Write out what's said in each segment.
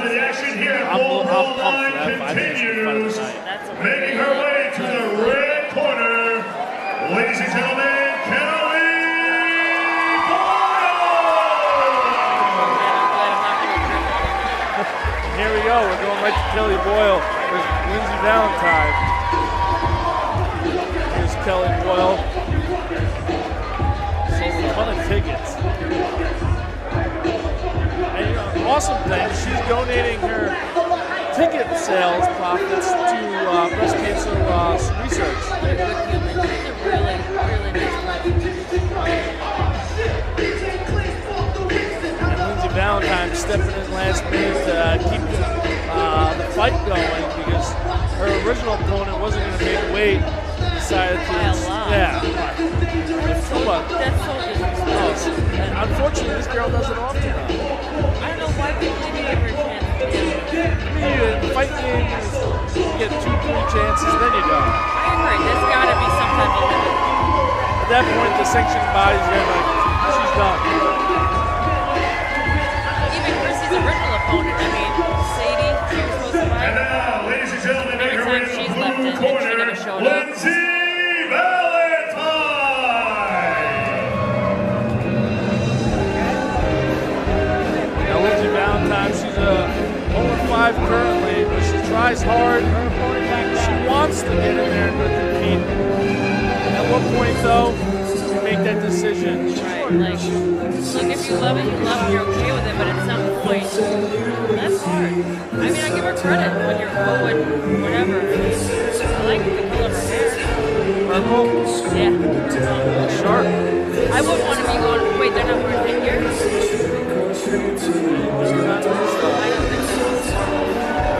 gentlemen, the action here at Boyle continues. Making her way to the red corner, ladies and gentlemen, Kelly Boyle! Here we go, we're going right to Kelly Boyle. There's Lindsay Valentine. Here's Kelly Boyle. Sold a ton of tickets. And you know, awesome thing, she's donating her ticket sales profits to breast cancer research. And Lindsay Valentine stepping in last minute to keep the fight going because her original opponent wasn't going to make weight. Decided to, yeah. That's so disrespectful. Unfortunately, this girl does it often. I don't know why people give her a chance. Fight game, you get 2-3 chances, then you don't. I agree. There's got to be some type of limit. At that point, the sanctioning body's going to be like, she's done. Even Chrissy's original opponent, I mean, Sadie, she was supposed to fight. And now, ladies and gentlemen, Every time she's left in, she never showed up. Lindsay Valentine! Now, Lindsay Valentine, she's a 0-5 currently, but she tries hard. She wants to get in there and compete. At what point, though, you make that decision? Right, like, look, if you love it, you're okay with it, but at some point, that's hard. I mean, I give her credit when you're going, whatever. I like the color of her hair. Purple? Yeah. Sharp. I wouldn't want to be going, wait, they're not wearing headgear?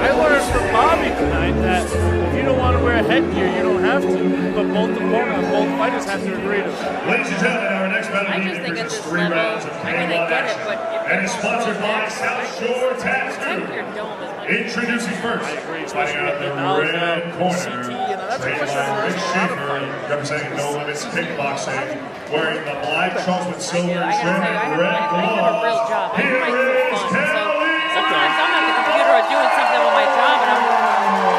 I learned from Bobby tonight that if you don't want to wear a headgear, you don't have to. But both fighters have to agree to it. Ladies and gentlemen, our next battle I just think at this level, rounds of I mean, they get it, but if and is sponsored by South Shore Tattoo. your dome is like, Introducing first, I agree, fighting out of the especially with red corner, CT, that's a trained question by Rick for a lot of Schaefer, fighters. representing No Limits Kickboxing, wearing the black trunks with silver I trim gotta and say, red I have a real job. gloves. I Here fight is for fun, so Kelly sometimes I'm at the computer or doing something with my job, and I'm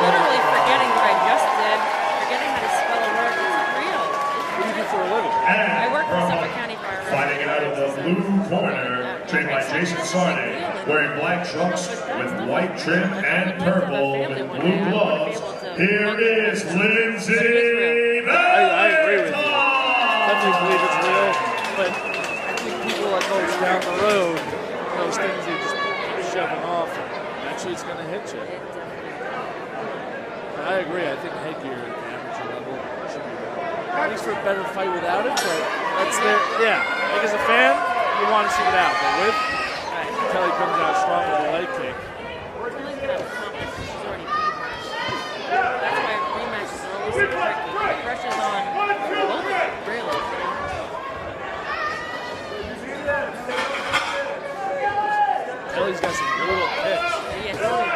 literally forgetting what I just did, forgetting how to spell a word. It's real. What do you do for a living? I work for Suffolk County Fire. fighting out of the blue corner, trained by Jason Sarney, wearing black trunks with white trim and purple with blue gloves. Here is Lindsay I agree with you. Valentine! Definitely believe it's real, but I think people that go down the road, those things they just keep shoving off, actually it's going to hit you. I agree. I think headgear at the amateur level should be better. At least for a better fight without it, but that's there. Yeah, like as a fan, you want to see it out, but with Kelly comes out strong with a leg kick. Kelly's gonna have a confidence she's already beat her. That's why rematches are always so tricky. The pressure's on both, really. Kelly's got some brutal kicks. Yeah, Kelly's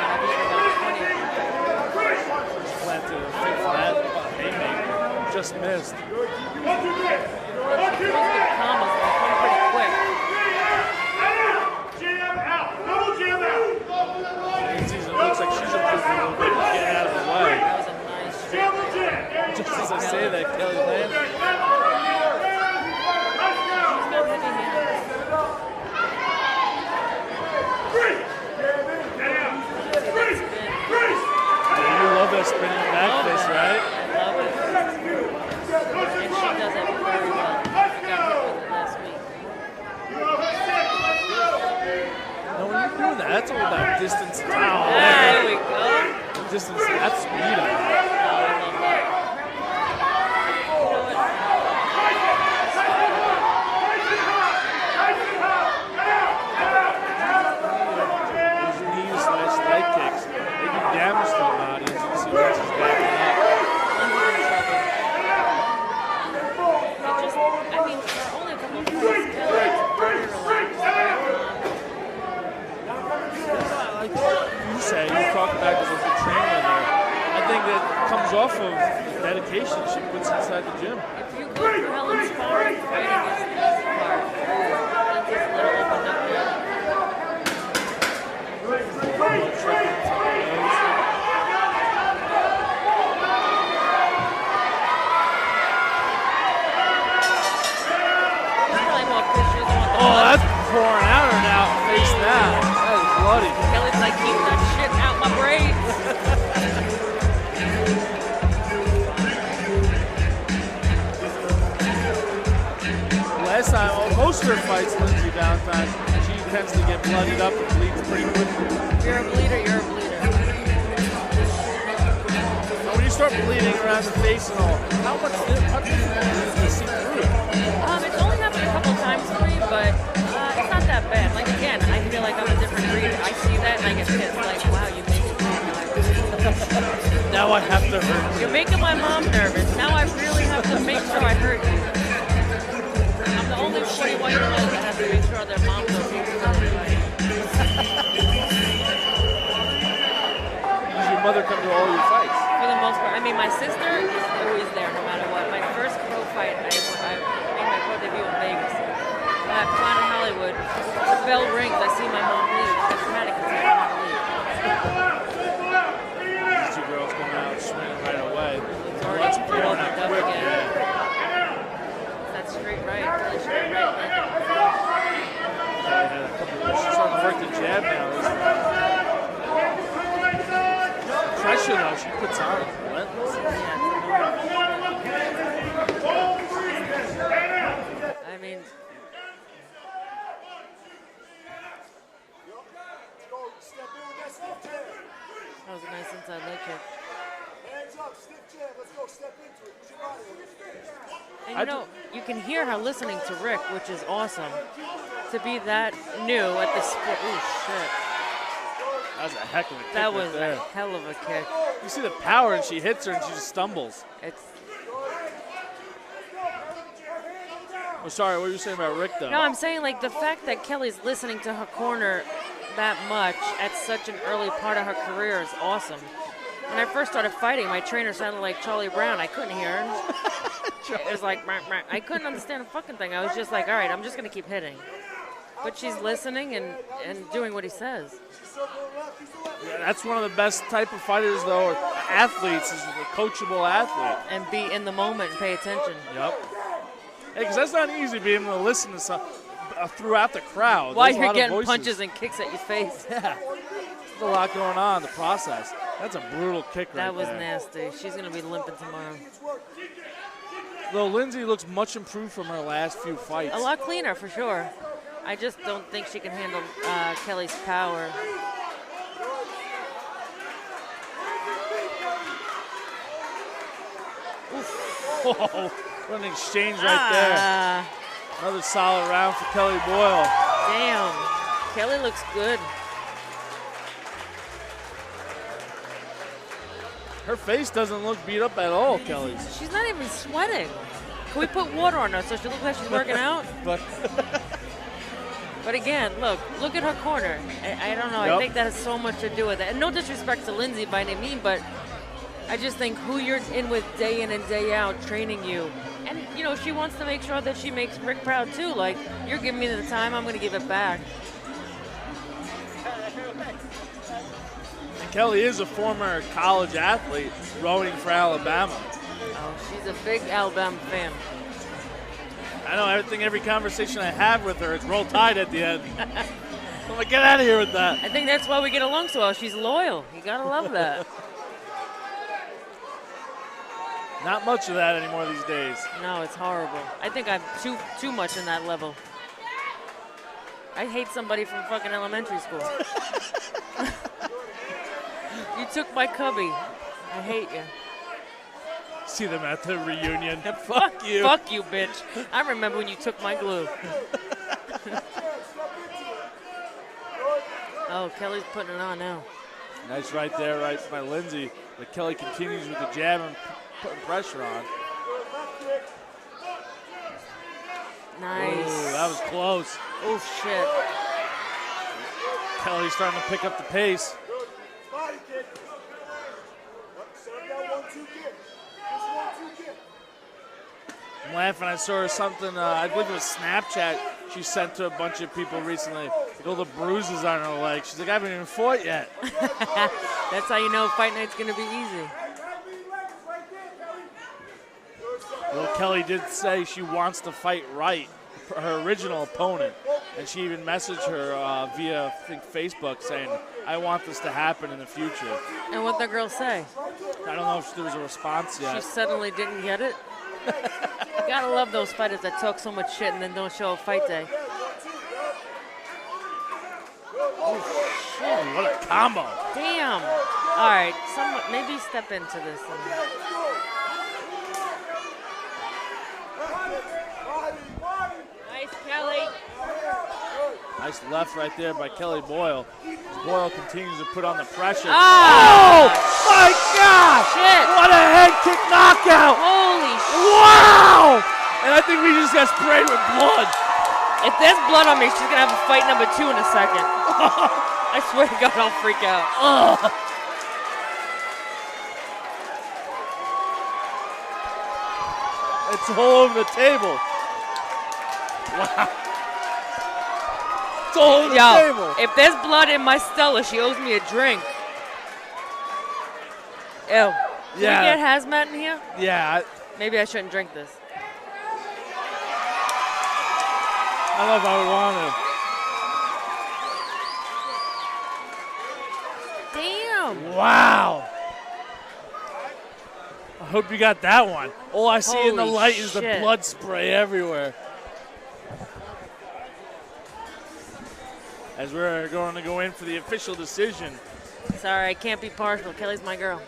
gonna beat her about 20. Planted a fifth for that haymaker. Just missed. Those good combos can come pretty quick. It looks like she's improving a little bit. Getting out of the way. That was a nice shot. Just as I say that, Kelly landed. She's got heavy hands. You love that spinning back fist, right? I love it. And she does it very well. I got hit with it last week. Now, when you're doing that, that's all about distance and power. There we go. Distance, that's speed. Oh, I love that. You know what? Those knees slash leg kicks, they do damage to the body. As you can see, Rex is backing up. I mean, there are only a couple of points. Kelly is very relaxed, very calm. Like you say, you talk about the trainer there. I think that comes off of the dedication she puts inside the gym. If you go through hell and sparring, fighting is the easy part. It's just a little opened up now. pouring out her now. Face that. That is bloody. Kelly's like, keep that shit out my braids. Last time, most of her fights, Lindsay Valentine, she tends to get bloodied up and bleeds pretty quickly. You're a bleeder, you're a bleeder. So when you start bleeding around the face and all, how difficult is it to see through it? It's only happened a couple times for me, but it's not that bad. Like, again, I feel like I'm a different breed. I see that and I get pissed. Like, wow, you make me nervous. Now I have to hurt you. You're making my mom nervous. Now I really have to make sure I hurt you. I'm the only 41-year-old that has to make sure their mom's okay for the fight. Does your mother come to all your fights? For the most part. I mean, my sister is always there no matter what. My first pro fight, I made my pro debut in Vegas. At Planet Hollywood, the bell rings, I see my mom leave. That's panic attack, I want to leave. These two girls coming out swinging right away. It's already pouring up again. That's straight right, really straight right. She's starting to work the jab now. Pressure though, she puts on it relentless. I mean, that was a nice inside leg kick. Hands up, stiff jab, let's go, step into it. Use your body. And you know, you can hear her listening to Rick, which is awesome. To be that new at the sport. Ooh, shit. That was a heck of a kick. That was right there. a hell of a kick. You see the power, and she hits her, and she just stumbles. It's Oh, sorry, what were you saying about Rick, though? no, I'm saying like the fact that Kelly's listening to her corner that much at such an early part of her career is awesome. When I first started fighting, my trainer sounded like Charlie Brown. I couldn't hear him. It was like, meh, meh. I couldn't understand a fucking thing. I was just like, all right, I'm just going to keep hitting. But she's listening and doing what he says. Yeah, that's one of the best type of fighters, though, or athletes, is a coachable athlete. And be in the moment and pay attention. Yep. Hey, because that's not easy, being able to listen to some throughout the crowd. While There's a you're lot of getting voices. punches and kicks at your face. Yeah. There's a lot going on in the process. That's a brutal kick right there. That was nasty. She's going to be limping tomorrow. Though Lindsay looks much improved from her last few fights. A lot cleaner, for sure. I just don't think she can handle Kelly's power. Whoa, what an exchange right there. Another solid round for Kelly Boyle. Damn. Kelly looks good. Her face doesn't look beat up at all, Kelly's. She's not even sweating. Can we put water on her so she looks like she's working out? But again, look at her corner. I don't know. Yep. I think that has so much to do with it. And no disrespect to Lindsay by any means, but I just think who you're in with day in and day out training you. And, you know, she wants to make sure that she makes Rick proud, too. Like, you're giving me the time, I'm going to give it back. and Kelly is a former college athlete rowing for Alabama. Oh, she's a big Alabama fan. I know every conversation I have with her, it's roll tide at the end. I'm like, get out of here with that. I think that's why we get along so well. She's loyal. You got to love that. Not much of that anymore these days. No, it's horrible. I think I'm too much in that level. I hate somebody from fucking elementary school. You took my cubby. I hate you. See them at the reunion. Fuck you. Fuck you, bitch. I remember when you took my glue. Oh, Kelly's putting it on now. Nice right there, right by Lindsay. But Kelly continues with the jab and putting pressure on. Nice. Ooh, that was close. Oh, shit. Kelly's starting to pick up the pace. Body kick. Set up that 1-2 kick. Just 1-2 kick. I'm laughing. I saw her something, I believe it was Snapchat she sent to a bunch of people recently. Like all the bruises on her leg. She's like, I haven't even fought yet. That's how you know fight night's going to be easy. Well, Kelly did say she wants to fight right, her original opponent. And she even messaged her via, I think, Facebook saying, I want this to happen in the future. And what'd the girl say? I don't know if there was a response yet. She suddenly didn't get it? You gotta love those fighters that talk so much shit and then don't show up fight day. Oh, what a combo. Damn. All right, maybe step into this. Nice, Kelly. Nice left right there by Kelly Boyle. Boyle continues to put on the pressure. Oh, my gosh! Shit. What a head kick knockout! Holy shit. Wow! And I think we just got sprayed with blood. If there's blood on me, she's gonna have a fight number 2 in a second. I swear to God, I'll freak out. It's all over the table. Wow. It's all over the table. If there's blood in my Stella, she owes me a drink. Ew. Can we get hazmat in here? Yeah. Maybe I shouldn't drink this. I don't know if I would want to. Damn. Wow. I hope you got that one. All I see in the Holy light is the shit. blood spray everywhere. As we're going to go in for the official decision. Sorry, I can't be partial. Kelly's my girl.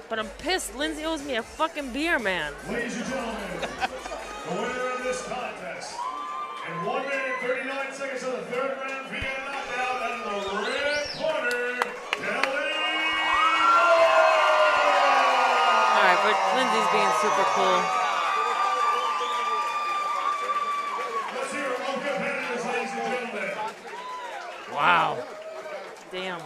But I'm pissed. Lindsay owes me a fucking beer, man. Ladies and gentlemen, the winner of this contest in 1 minute 39 seconds of the third round via knockout out of the red corner, Kelly. All right, but Lindsay's being super cool. Let's hear it from competitors, ladies and gentlemen. Wow. Damn.